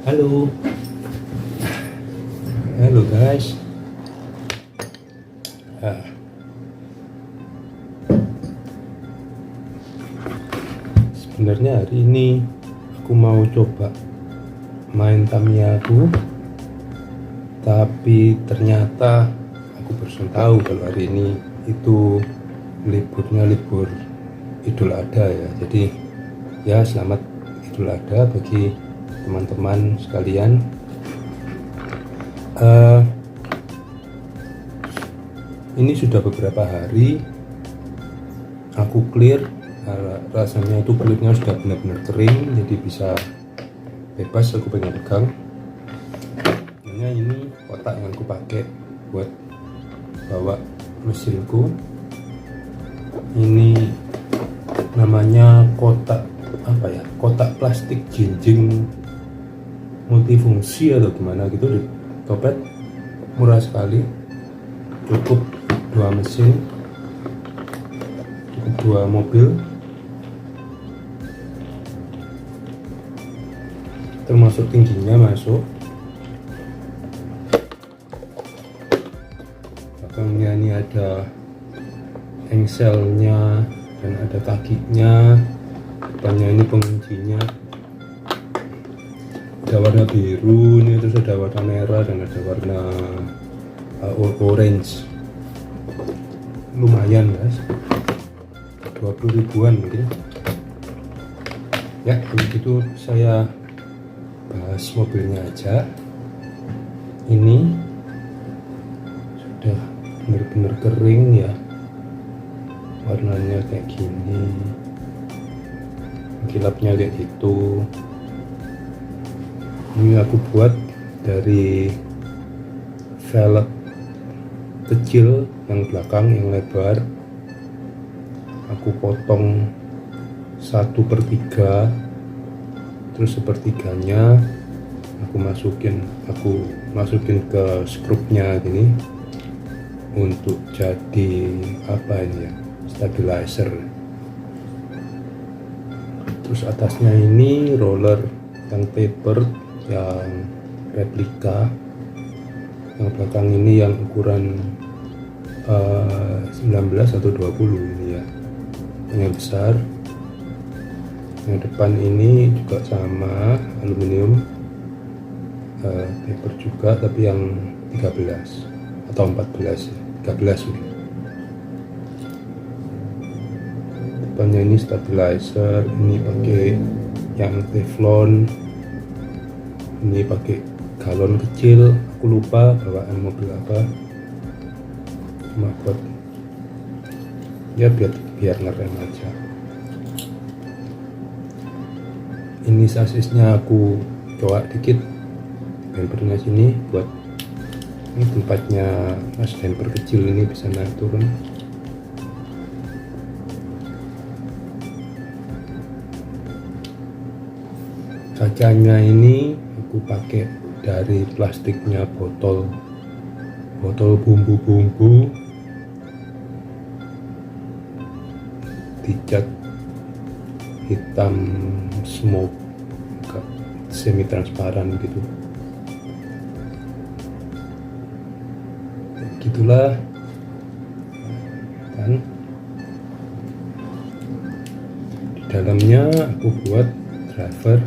Halo, halo guys. Ah, sebenarnya hari ini aku mau coba main Tamiya aku, tapi ternyata aku baru tahu kalau hari ini itu liburnya libur Idul Adha ya. Jadi ya selamat Idul Adha bagi teman-teman sekalian. Ini sudah beberapa hari aku clear, rasanya itu kulitnya sudah benar-benar kering, jadi bisa bebas aku pengen pegang. Ini kotak yang aku pakai buat bawa mesinku. Ini namanya kotak apa ya, kotak plastik jinjing multifungsi atau gimana gitu di Topet, murah sekali, cukup 2 mesin, cukup 2 mobil, termasuk tingginya masuk. Belakangnya ini ada engselnya dan ada kakinya. Depannya ini penguncinya, ada warna biru ini, terus ada warna merah dan ada warna orange. Lumayan guys, 20 ribuan mungkin ya. Begitu saya bahas mobilnya aja. Ini sudah benar-benar kering ya, warnanya kayak gini, kilapnya kayak gitu. Ini aku buat dari velg kecil yang belakang yang lebar, aku potong 1/3, terus sepertiganya aku masukin ke skrupnya gini untuk jadi apa ini ya, stabilizer. Terus atasnya ini roller yang taper, yang replika. Yang belakang ini yang ukuran 19 atau 20 ini ya, yang besar. Yang depan ini juga sama, aluminium, taper juga, tapi yang 13 atau 14 ya, 13 ini. Depannya ini stabilizer, ini pakai yang teflon, ini pakai galon kecil, aku lupa bawaan mobil apa, cuma buat ya biar ngerem aja. Ini sasisnya aku coak dikit, bumpernya sini buat ini tempatnya mas bumper kecil ini bisa naik turun. Kacanya ini aku pakai dari plastiknya botol bumbu-bumbu, dicat hitam smoke, semi transparan gitu. Gitulah kan. Di dalamnya aku buat driver.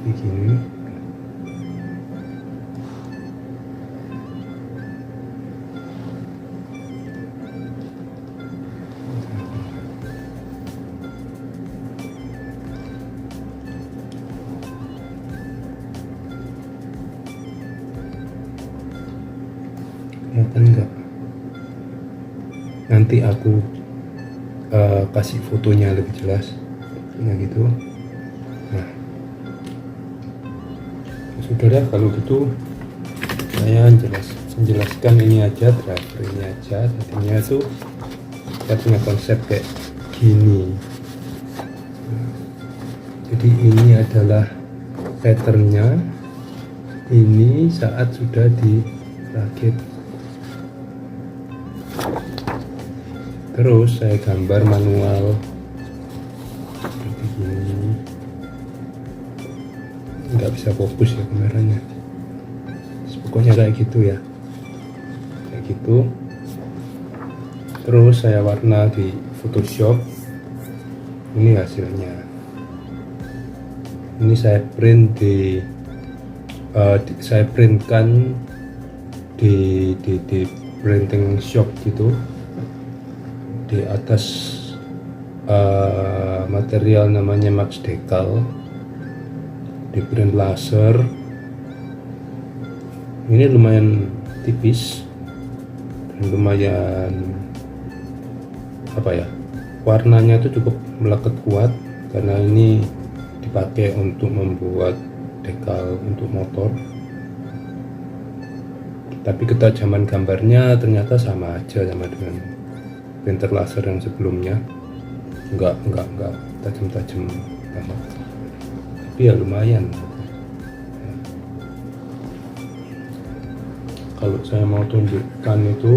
Begini. Kelihatan enggak? Nanti aku kasih fotonya lebih jelas, nah gitu. Nah, sudah dah kalau gitu, saya menjelaskan ini aja, driver ini aja. Tadinya tuh saya punya konsep kayak gini. Jadi ini adalah patternnya. Ini saat sudah di rakit. Terus saya gambar manual seperti ini. Nggak bisa fokus ya kameranya. Pokoknya kayak gitu ya, kayak gitu. Terus saya warna di Photoshop. Ini hasilnya. Ini saya print saya printkan di printing shop gitu, di atas material namanya Max Decal, di print laser. Ini lumayan tipis dan lumayan warnanya itu cukup melekat kuat karena ini dipakai untuk membuat dekal untuk motor. Tapi ketajaman gambarnya ternyata sama aja sama dengan printer laser yang sebelumnya. Enggak tajam-tajam banget, tapi ya lumayan. Kalau saya mau tunjukkan itu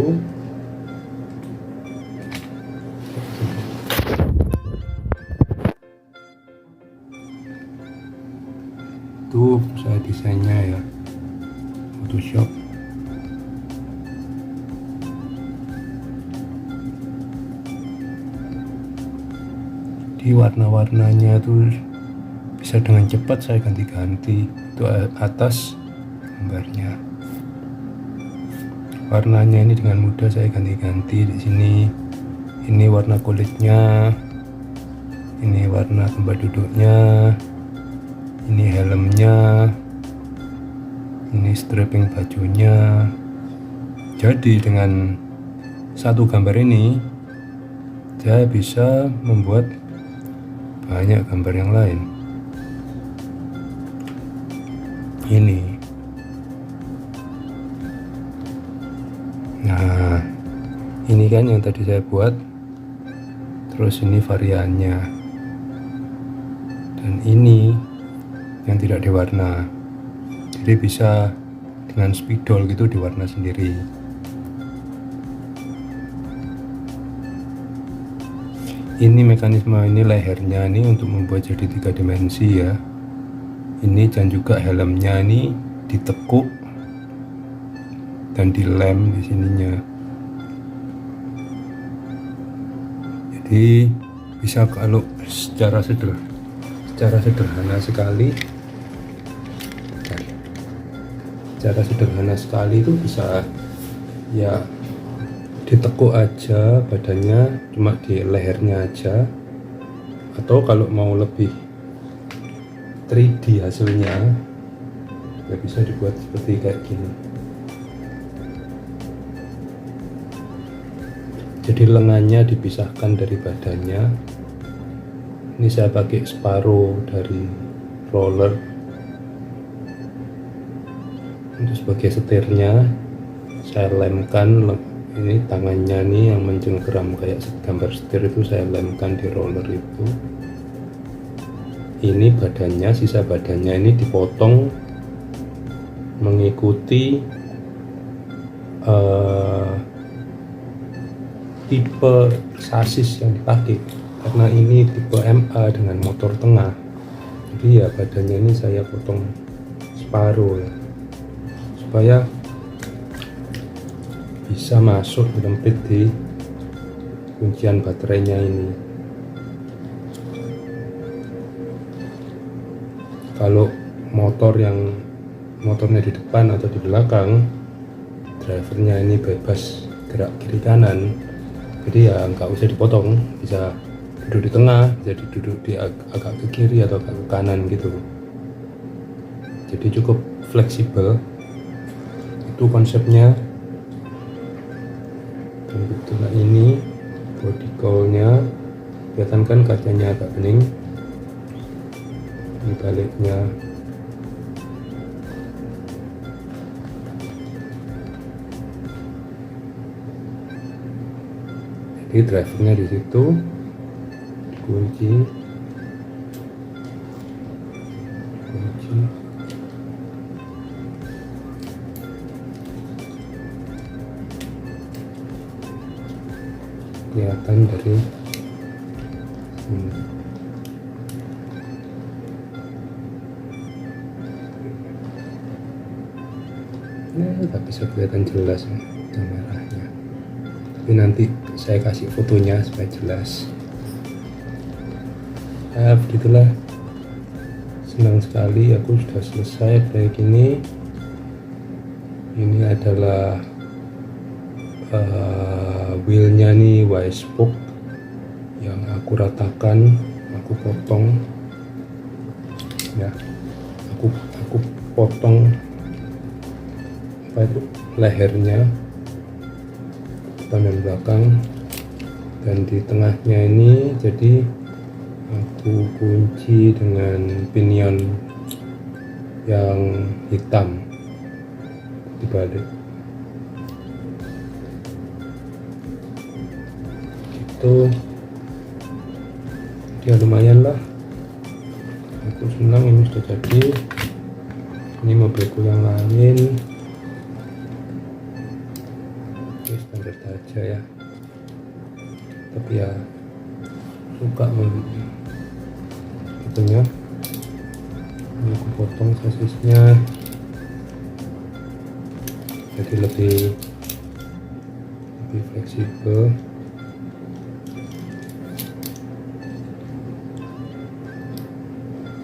saya desainnya ya, Photoshop. Di warna-warnanya tuh bisa dengan cepat saya ganti-ganti. Itu atas gambarnya. Warnanya ini dengan mudah saya ganti-ganti di sini. Ini warna kulitnya, ini warna tempat duduknya, ini helmnya, ini strapping bajunya. Jadi dengan satu gambar ini saya bisa membuat banyak gambar yang lain. Ini. Nah, ini kan yang tadi saya buat. Terus ini variannya. Dan ini yang tidak diwarna. Jadi bisa dengan spidol gitu diwarna sendiri. Ini mekanisme ini lehernya ini untuk membuat jadi 3 dimensi ya. Ini dan juga helmnya ini ditekuk dan dilem di sininya. Jadi bisa kalau secara sederhana sekali. Secara sederhana sekali itu bisa ya ditekuk aja badannya, cuma di lehernya aja. Atau kalau mau lebih 3D hasilnya ya bisa dibuat seperti kayak gini. Jadi lengannya dipisahkan dari badannya. Ini saya pakai separuh dari roller untuk sebagai setirnya. Saya lemkan ini tangannya nih yang mencengkeram kayak gambar setir itu, saya lemkan di roller itu. Ini badannya, sisa badannya ini dipotong mengikuti tipe sasis yang dipakai, karena ini tipe MA dengan motor tengah. Jadi ya badannya ini saya potong separuh ya, supaya bisa masuk lempit di kuncian baterainya ini. Kalau motornya di depan atau di belakang, drivernya ini bebas gerak kiri kanan, jadi ya nggak usah dipotong, bisa duduk di tengah, jadi duduk di agak ke kiri atau agak ke kanan gitu. Jadi cukup fleksibel, itu konsepnya. Dan kebetulan ini body cowl-nya kelihatan kan, kacanya agak bening. Ini baliknya. Jadi drivernya di situ, dikunci. kelihatan dari sini. Tak bisa kelihatan jelas kameranya, tapi nanti saya kasih fotonya supaya jelas. Ya begitulah, senang sekali aku sudah selesai proyek ini. Ini adalah wheelnya nih Y-spoke yang aku ratakan, aku potong ya, aku potong apa itu lehernya, depan dan belakang, dan di tengahnya ini jadi aku kunci dengan pinion yang hitam dibalik itu. Ya lumayan lah, aku senang ini sudah jadi. Ini mobilku yang lain, ini standar saja ya, tapi ya suka itunya. Ini aku potong sasisnya jadi lebih fleksibel.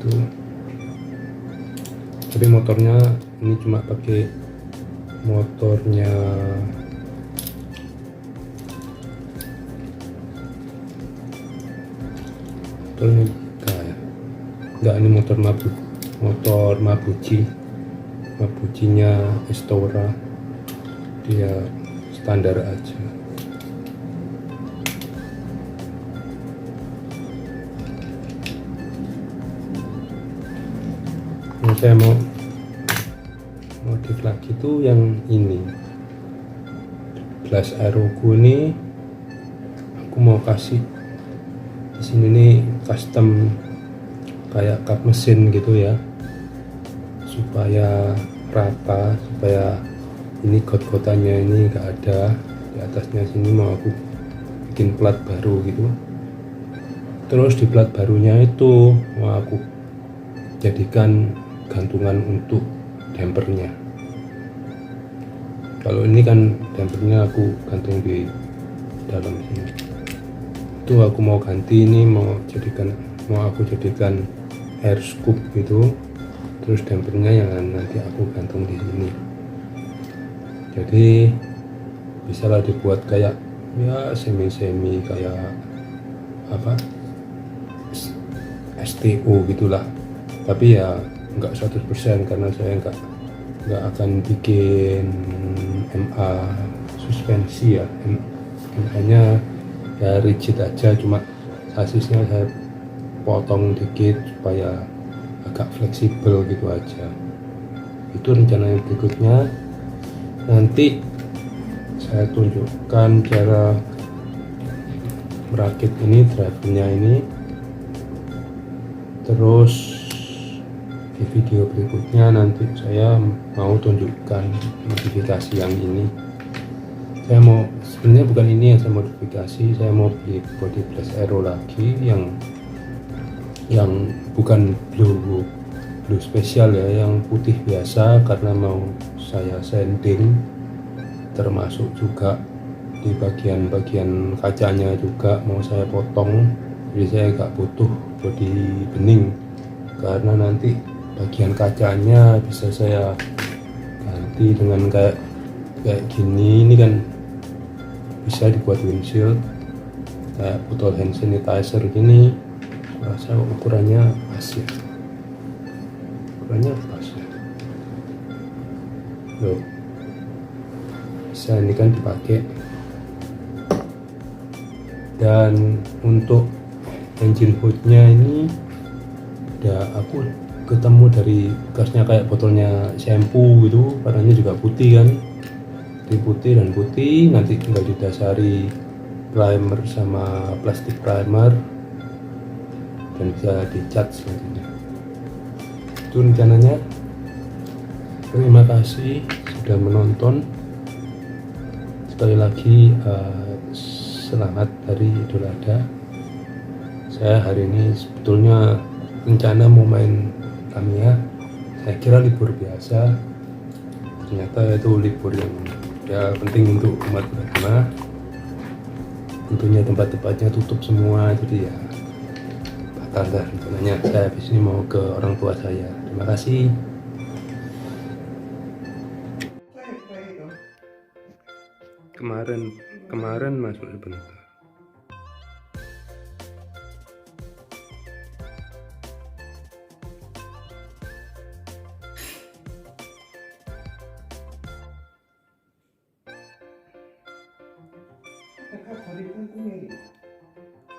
Tuh. Tapi motornya ini cuma pakai motornya kayak enggak, ini motor Mabuchinya Estora, dia standar aja. Yang saya mau modif lagi tuh yang ini, glass aeroku ini aku mau kasih di sini nih custom kayak kap mesin gitu ya, supaya rata, supaya ini got-gotannya ini enggak ada di atasnya. Sini mau aku bikin plat baru gitu, terus di plat barunya itu mau aku jadikan gantungan untuk dampernya. Kalau ini kan dampernya aku gantung di dalam sini. Itu aku mau ganti, ini mau aku jadikan air scoop gitu, terus dampernya yang nanti aku gantung di sini. Jadi bisalah dibuat kayak ya semi kayak apa STO gitulah, tapi ya enggak 100% karena saya enggak akan bikin MA suspensi ya. MA nya ya rigid aja, cuma sasisnya saya potong dikit supaya agak fleksibel gitu aja. Itu rencana yang berikutnya. Nanti saya tunjukkan cara merakit ini, drivernya ini, terus di video berikutnya nanti saya mau tunjukkan modifikasi yang ini. Saya mau, sebenarnya bukan ini yang saya modifikasi, saya mau beli body plus aero lagi yang bukan blue spesial ya, yang putih biasa, karena mau saya sanding, termasuk juga di bagian kacanya juga mau saya potong. Jadi saya nggak butuh body bening, karena nanti bagian kacanya bisa saya ganti dengan kayak gini. Ini kan bisa dibuat windshield kayak botol hand sanitizer gini. Rasa ukurannya pas ya, loh, bisa ini kan dipakai. Dan untuk engine hoodnya ini udah aku ketemu dari bekasnya, kayak botolnya shampoo gitu, warnanya juga putih kan, putih dan putih. Nanti tinggal didasari primer sama plastik primer dan bisa dicat selanjutnya. Itu rencananya. Terima kasih sudah menonton. Sekali lagi selamat Hari Idul Adha. Saya hari ini sebetulnya rencana mau main Tamiya. Saya kira libur biasa, ternyata itu libur yang ya penting untuk umat beragama. Tentunya tempat-tempatnya tutup semua, jadi ya batal dah rencananya. Saya habis ini mau ke orang tua saya. Terima kasih. Kemarin masuk sebentar.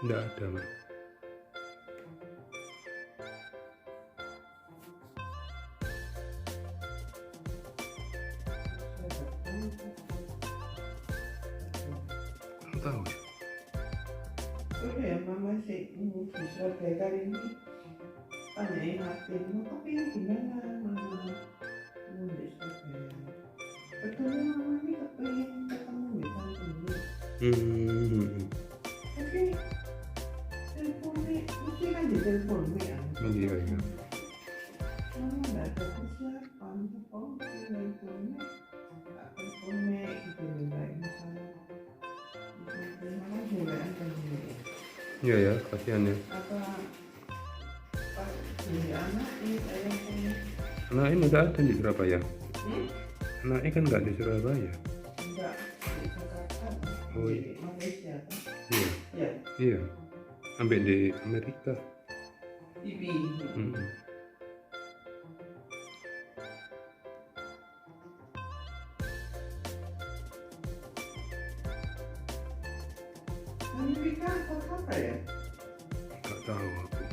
Enggak ada, Mas. Nggak tahu ya. Oke, mama sih di Surabaya kali ini tanyain Martin, mau kepingin gimana mama di Surabaya? Betulnya mama ini kepingin ketemu di dulu. Tapi teleponnya mesti kan di teleponnya ya. Iya. Mama nggak ada persiapan, oh teleponnya nggak teleponnya gitu nggak misalnya. Mama juga ada nih. Iya ya, kasihan ya. Apa pas jadi anak ini saya punya Anak ini nggak ada di Surabaya. Anaknya kan nggak di Surabaya. enggak di Jakarta Oh, di Malaysia kan? Iya, Ya, iya. Sampai di Amerika. TV. Amerika apa ya? Nggak tahu aku.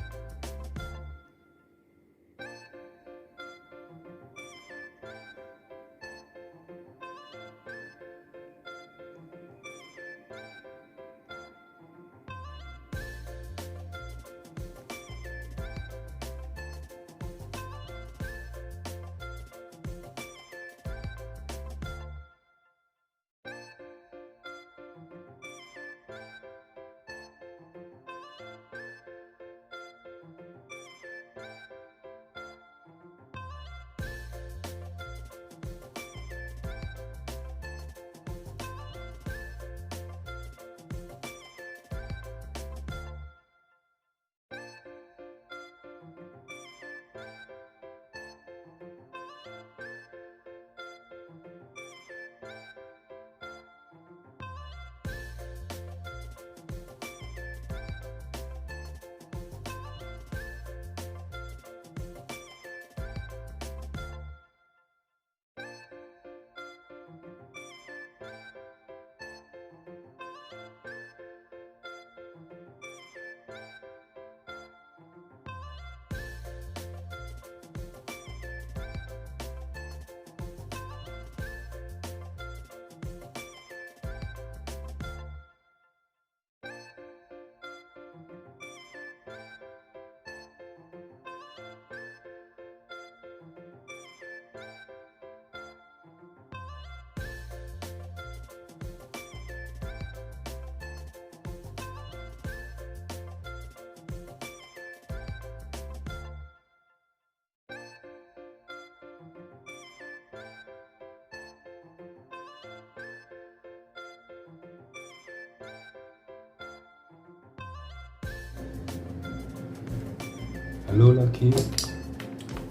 Halo lagi.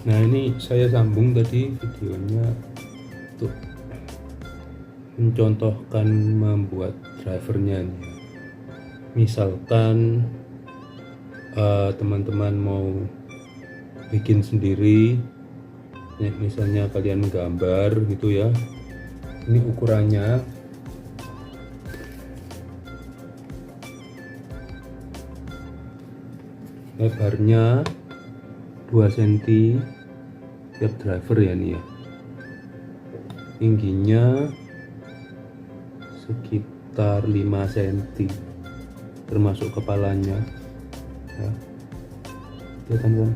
Nah, ini saya sambung tadi videonya untuk mencontohkan membuat drivernya nih. Misalkan teman-teman mau bikin sendiri, misalnya kalian gambar gitu ya. Ini ukurannya lebarnya 2 cm tiap driver ya nih ya. Tingginya sekitar 5 cm termasuk kepalanya ya. Kelihatan kan?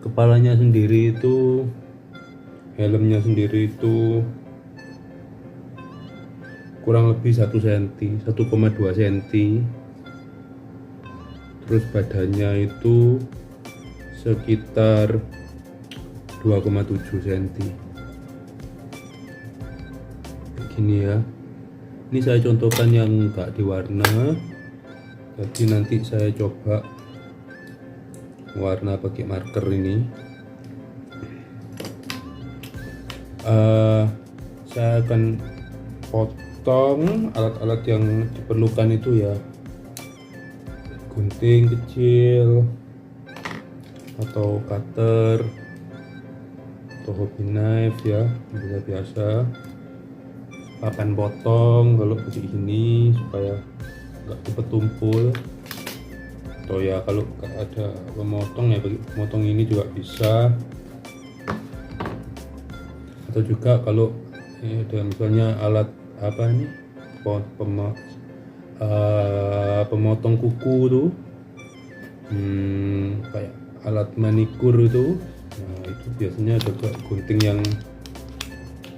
Kepalanya sendiri itu, helmnya sendiri itu kurang lebih 1 cm, 1,2 cm. Terus badannya itu sekitar 2,7 cm. Begini ya. Ini saya contohkan yang enggak diwarna. Jadi nanti saya coba warna pakai marker ini. Saya akan potong alat-alat yang diperlukan itu ya, gunting kecil atau cutter atau hobby knife ya, biasa papan potong kalau begini supaya nggak cepet tumpul, atau ya kalau nggak ada pemotong ya bagi pemotong ini juga bisa, atau juga kalau ada misalnya alat apa ini pemotong kuku tuh, kayak alat manikur itu, nah itu biasanya juga gunting yang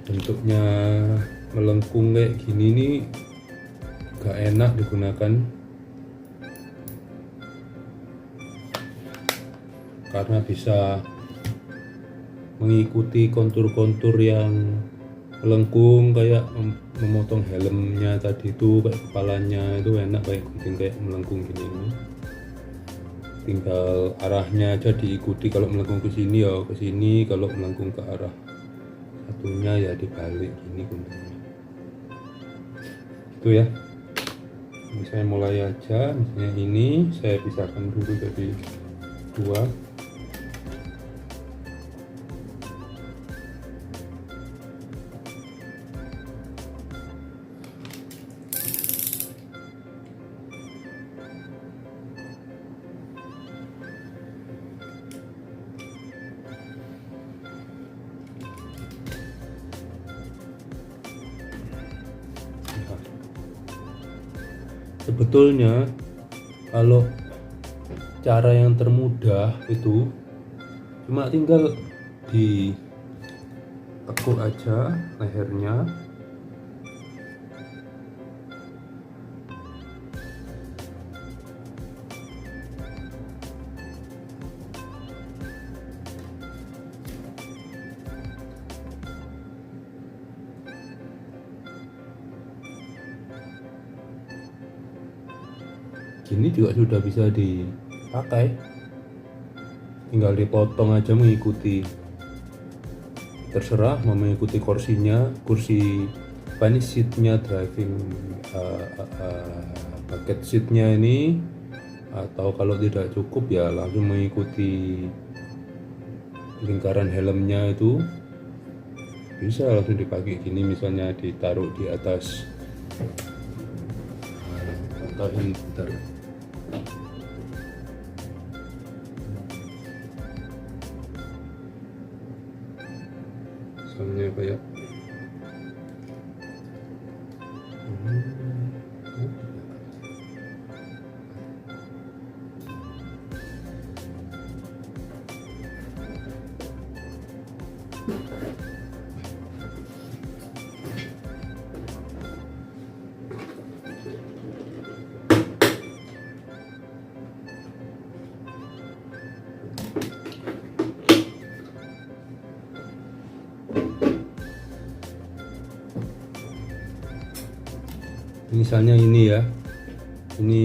bentuknya melengkung kayak gini nih gak enak digunakan karena bisa mengikuti kontur-kontur yang melengkung, kayak memotong helmnya tadi itu, kayak kepalanya itu enak kayak gunting kayak melengkung gini. Tinggal arahnya aja diikuti, kalau melengkung ke sini ya ke sini, kalau melengkung ke arah satunya ya dibalik gini guntingnya. Itu ya. Ini saya mulai aja, misalnya ini saya pisahkan dulu jadi dua. Sebetulnya kalau cara yang termudah itu cuma tinggal ditekuk aja lehernya, gini juga sudah bisa dipakai, tinggal dipotong aja mengikuti, terserah mau mengikuti kursinya, kursi apa ini, seatnya, driving bucket seatnya ini, atau kalau tidak cukup ya langsung mengikuti lingkaran helmnya itu bisa langsung dipakai gini, misalnya ditaruh di atas atau ini bentar. Misalnya kayak misalnya ini ya, ini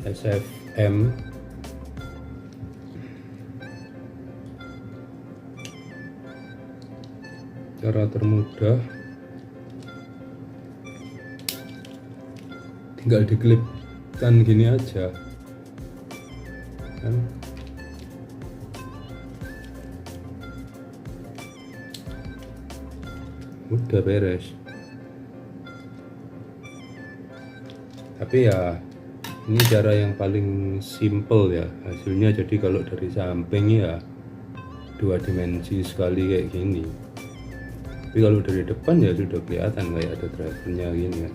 SFM, cara termudah tinggal diklipkan gini aja kan, udah beres. Tapi ya ini cara yang paling simple ya hasilnya. Jadi kalau dari samping ya 2 dimensi sekali kayak gini, tapi kalau dari depan ya sudah kelihatan kayak ada drivernya gini kan.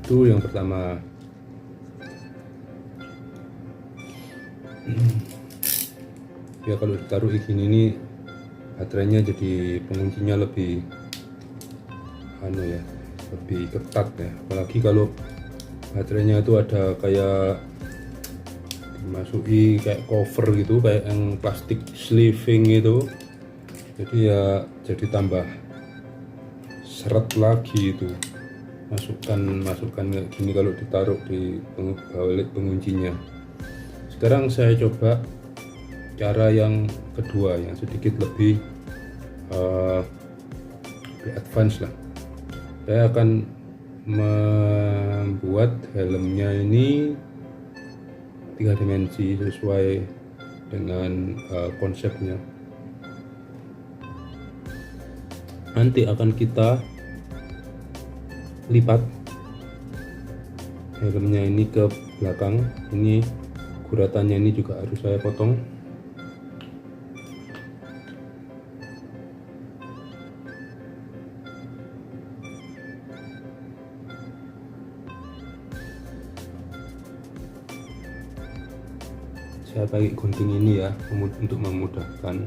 Itu yang pertama. Ya kalau ditaruh gini nih baterainya jadi penguncinya lebih lebih ketat ya, apalagi kalau baterainya itu ada kayak dimasuki kayak cover gitu, kayak yang plastik sleeving itu, jadi ya jadi tambah seret lagi itu masukkan kayak gini kalau ditaruh di balik penguncinya. Sekarang saya coba cara yang kedua yang sedikit lebih advance lah. Saya akan membuat helmnya ini 3 dimensi sesuai dengan konsepnya. Nanti akan kita lipat helmnya ini ke belakang. Ini guratannya ini juga harus saya potong. Saya pakai gunting ini ya untuk memudahkan.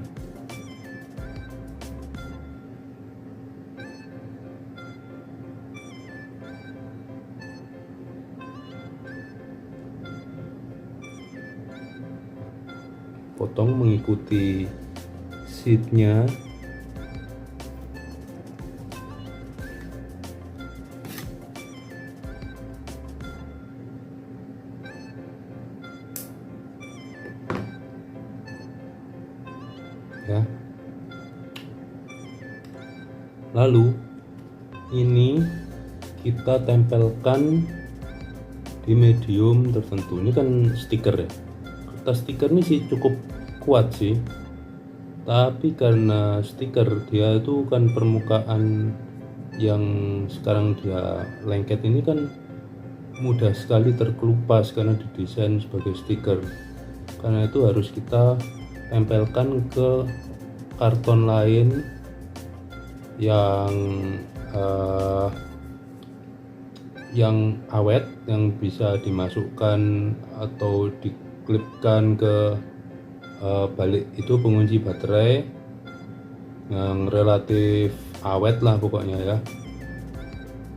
Potong mengikuti seatnya. Ya. Lalu ini kita tempelkan di medium tertentu. Ini kan stiker ya. Kertas stiker ini sih cukup kuat sih. Tapi karena stiker dia itu kan permukaan yang sekarang dia lengket ini kan mudah sekali terkelupas karena didesain sebagai stiker. Karena itu harus kita tempelkan ke karton lain yang awet, yang bisa dimasukkan atau diklipkan ke balik itu pengunci baterai yang relatif awet lah pokoknya ya,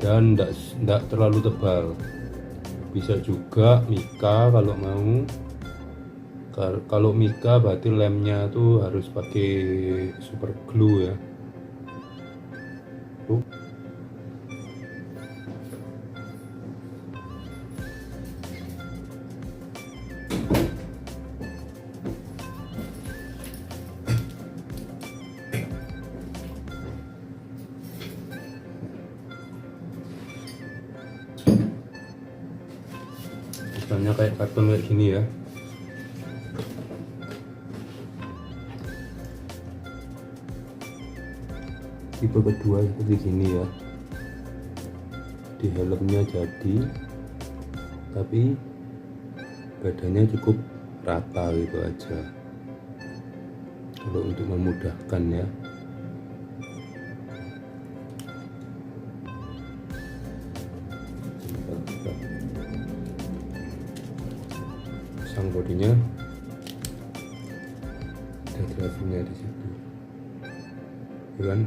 dan tidak terlalu tebal. Bisa juga mika kalau mau. Kalau mika berarti lemnya tuh harus pakai super glue ya. Tuh. Misalnya kayak karton kayak gini ya. Tipe kedua seperti gini ya, di helmnya jadi, tapi badannya cukup rata gitu aja kalau untuk memudahkan ya. Pasang bodinya, ada drivernya di situ, kan?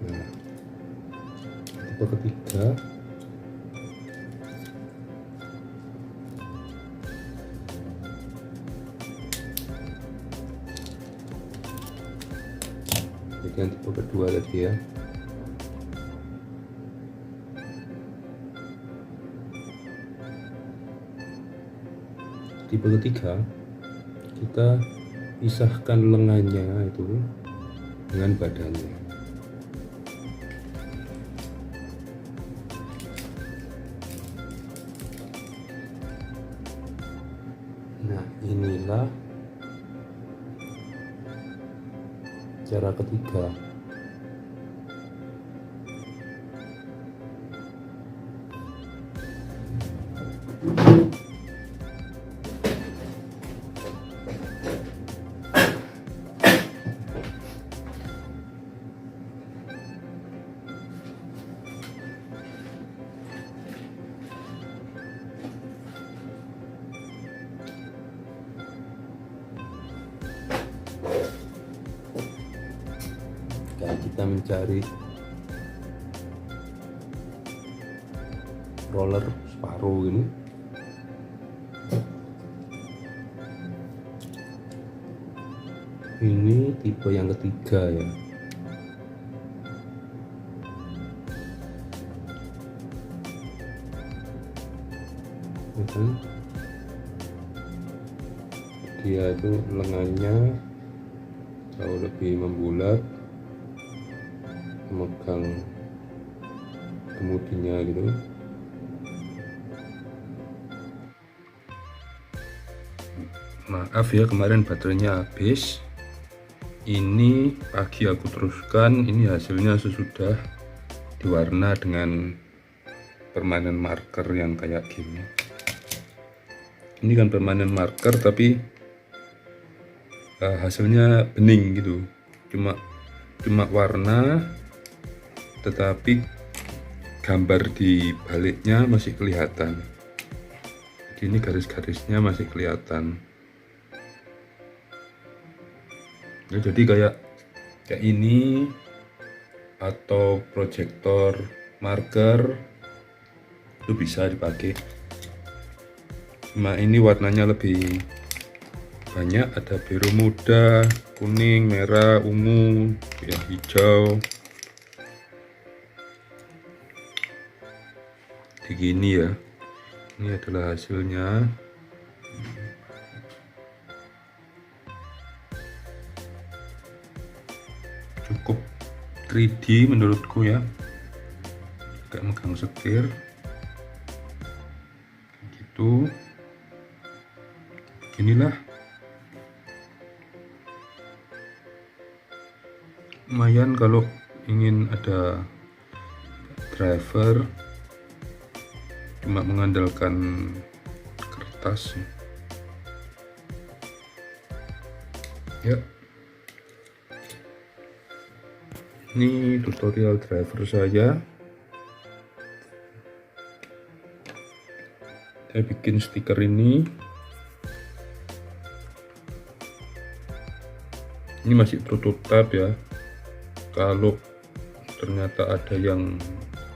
Nah, tipe ketiga jadi yang tipe kedua tadi ya. Tipe ketiga kita pisahkan lengannya itu dengan badannya. Nah, inilah cara ketiga. Kita mencari roller separuh ini. Ini tipe yang ketiga ya. Dia itu lengannya jauh lebih membulat, memegang kemudinya gitu. Maaf ya, kemarin baterainya habis. Ini pagi aku teruskan. Ini hasilnya sesudah diwarna dengan permanen marker yang kayak gini. Ini kan permanen marker tapi hasilnya bening gitu, cuma warna, tetapi gambar di baliknya masih kelihatan. Jadi ini garis-garisnya masih kelihatan. Ya, jadi kayak ini atau proyektor marker itu bisa dipakai. Cuma ini warnanya lebih banyak, ada biru muda, kuning, merah, ungu, ya hijau. Begini ya. Ini adalah hasilnya. Cukup 3D menurutku ya. Agak megang setir. Gitu. Inilah. Lumayan kalau ingin ada driver, cuma mengandalkan kertas ya. Ini tutorial driver saya bikin stiker ini masih prototipe ya. Kalau ternyata ada yang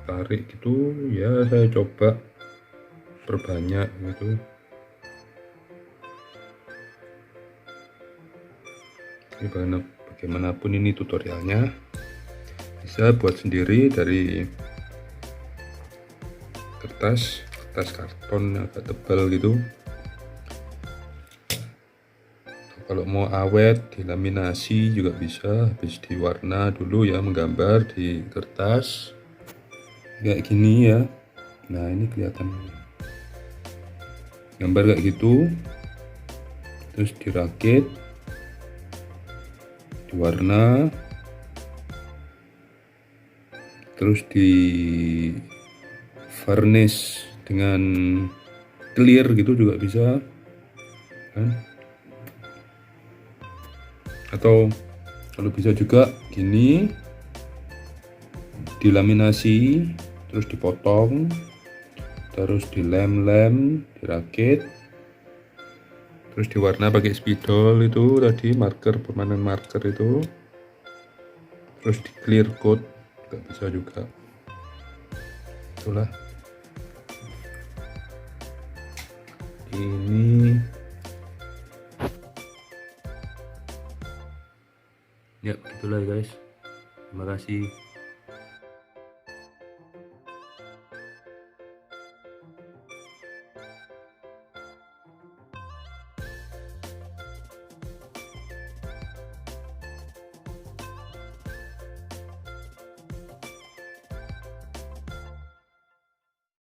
tarik gitu ya, saya coba perbanyak gitu. Bagaimanapun ini tutorialnya, bisa buat sendiri dari kertas karton agak tebal gitu. Kalau mau awet dilaminasi juga bisa, habis diwarna dulu ya, menggambar di kertas kayak gini ya. Nah ini kelihatan gambar kayak gitu, terus dirakit, diwarna, terus di varnish dengan clear gitu juga bisa kan. Atau kalau bisa juga gini, dilaminasi terus dipotong, terus dilem-lem, dirakit, terus diwarna pakai spidol itu tadi, marker, permanen marker itu, terus di clear coat juga bisa juga. Itulah ini ya, begitulah guys. Terima kasih.